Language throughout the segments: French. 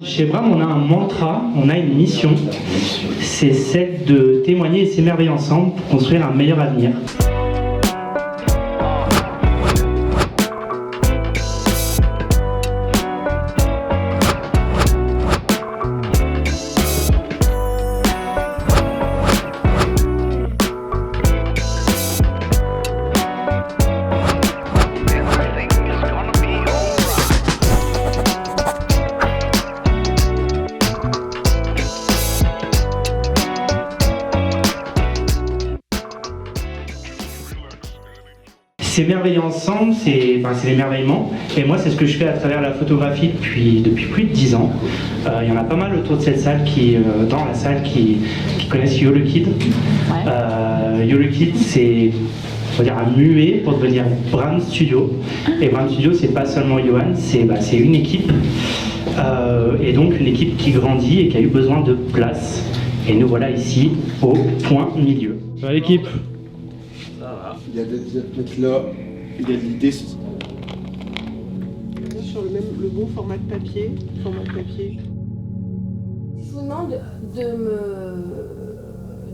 Chez Bram, on a un mantra, on a une mission, c'est celle de témoigner et s'émerveiller ensemble pour construire un meilleur avenir. S'émerveiller ensemble, c'est l'émerveillement. Et moi, c'est ce que je fais à travers la photographie depuis plus de 10 ans. Il y en a pas mal autour de cette salle, dans la salle, qui connaissent Yo le Kid. Ouais. Yo le Kid, c'est un muet pour devenir Bram Studio. Et Bram Studio, c'est pas seulement Johan, c'est une équipe. Et donc une équipe qui grandit et qui a eu besoin de place. Et nous voilà ici, au point milieu. L'équipe. Il y a des mettre là, il y a de l'idée. Sur le bon format de papier. Je vous demande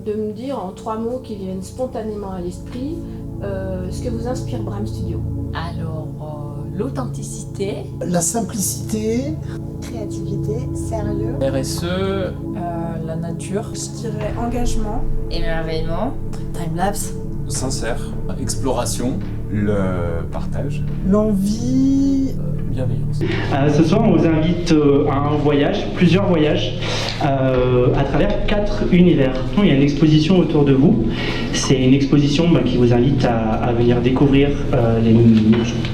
de me dire en 3 mots qui viennent spontanément à l'esprit ce que vous inspire Bram Studio. Alors, l'authenticité, la simplicité, créativité, sérieux, RSE, la nature, je dirais engagement, émerveillement, timelapse, sincère, exploration, le partage, l'envie, bienveillance. Ce soir, on vous invite à un voyage, plusieurs voyages, à travers 4 univers. Il y a une exposition autour de vous. C'est une exposition qui vous invite à venir découvrir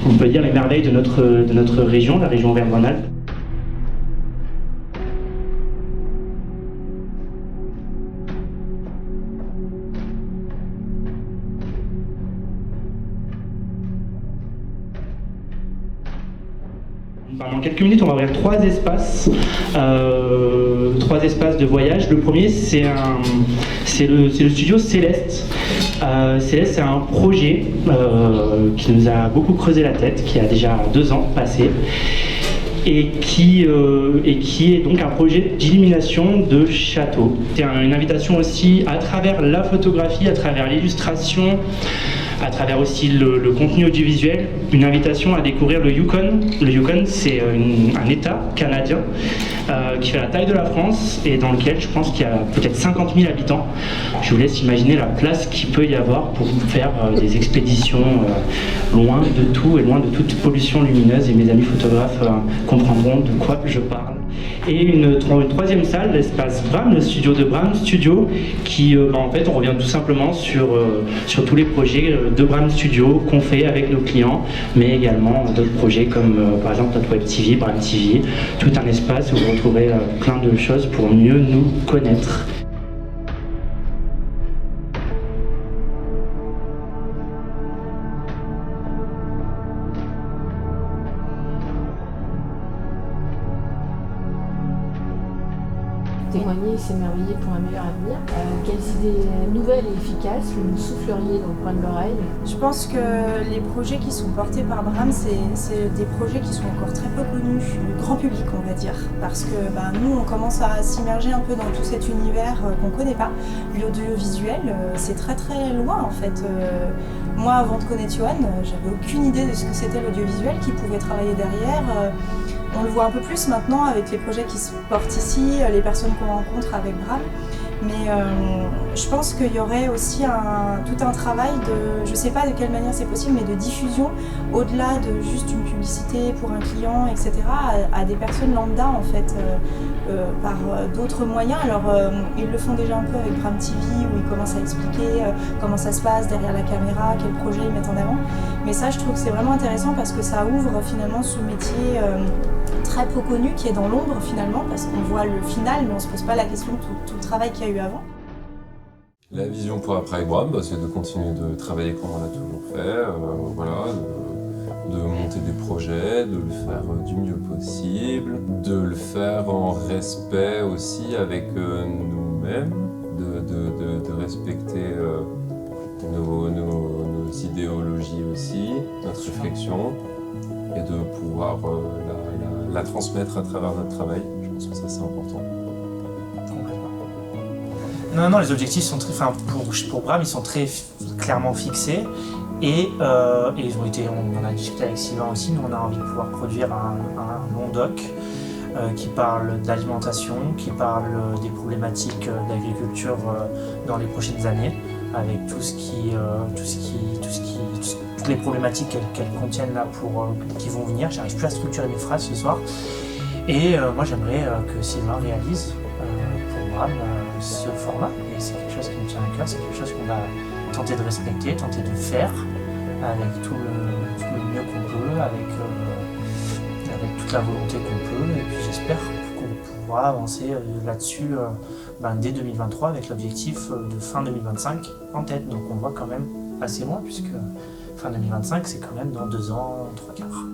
on peut dire les merveilles de notre région, la région Auvergne-Rhône-Alpes. Pendant quelques minutes, on va ouvrir 3 espaces de voyage. Le premier, c'est le studio Céleste. Céleste, c'est un projet qui nous a beaucoup creusé la tête, qui a déjà 2 ans passé, et qui est donc un projet d'illumination de château. C'est une invitation aussi à travers la photographie, à travers l'illustration, à travers aussi le contenu audiovisuel, une invitation à découvrir le Yukon. Le Yukon, c'est un État canadien qui fait la taille de la France et dans lequel je pense qu'il y a peut-être 50 000 habitants. Je vous laisse imaginer la place qu'il peut y avoir pour faire des expéditions loin de tout et loin de toute pollution lumineuse, et mes amis photographes comprendront de quoi je parle. Et une 3e salle, l'espace Bram, le studio de Bram Studio, qui en fait on revient tout simplement sur tous les projets de Bram Studio qu'on fait avec nos clients, mais également d'autres projets comme par exemple notre Web TV, Bram TV, tout un espace où vous retrouverez plein de choses pour mieux nous connaître. Témoigner et s'émerveiller pour un meilleur avenir. Quelles idées nouvelles et efficaces vous souffleriez dans le coin de l'oreille? Je pense que les projets qui sont portés par Bram, c'est des projets qui sont encore très peu connus du grand public, on va dire. Parce que nous, on commence à s'immerger un peu dans tout cet univers qu'on ne connaît pas. L'audiovisuel, c'est très très loin en fait. Moi, avant de connaître Johan, j'avais aucune idée de ce que c'était l'audiovisuel, qui pouvait travailler derrière. On le voit un peu plus maintenant avec les projets qui se portent ici, les personnes qu'on rencontre avec Bram. Mais je pense qu'il y aurait aussi tout un travail de, je ne sais pas de quelle manière c'est possible, mais de diffusion au-delà de juste une publicité pour un client, etc., à des personnes lambda en fait, par d'autres moyens. Alors ils le font déjà un peu avec Bram TV où ils commencent à expliquer comment ça se passe derrière la caméra, quel projet ils mettent en avant. Mais ça, je trouve que c'est vraiment intéressant parce que ça ouvre finalement ce métier très peu connu qui est dans l'ombre finalement, parce qu'on voit le final mais on ne se pose pas la question de tout le travail qu'il y a eu avant. La vision pour après avec Bram, c'est de continuer de travailler comme on a toujours fait, de monter des projets, de le faire du mieux possible, de le faire en respect aussi avec nous-mêmes, de respecter nos idéologies aussi, notre réflexion, et de pouvoir la transmettre à travers notre travail. Je pense Je pense que c'est important. Complètement. Non, les objectifs sont très, pour Bram, ils sont très clairement fixés et ils ont été, on en a discuté avec Sylvain aussi, nous on a envie de pouvoir produire un long doc qui parle d'alimentation, qui parle des problématiques d'agriculture dans les prochaines années, avec toutes les problématiques qu'elles contiennent là qui vont venir. J'arrive plus à structurer mes phrases ce soir. Et moi j'aimerais que Sylvain réalise pour Bram ce format. Et c'est quelque chose qui me tient à cœur, c'est quelque chose qu'on va tenter de respecter, tenter de faire avec tout le mieux qu'on peut, avec toute la volonté qu'on peut. Et puis j'espère qu'on pourra avancer là-dessus dès 2023 avec l'objectif de fin 2025 en tête. Donc on voit quand même assez loin puisque fin 2025 c'est quand même dans 2 ans, 3 quarts.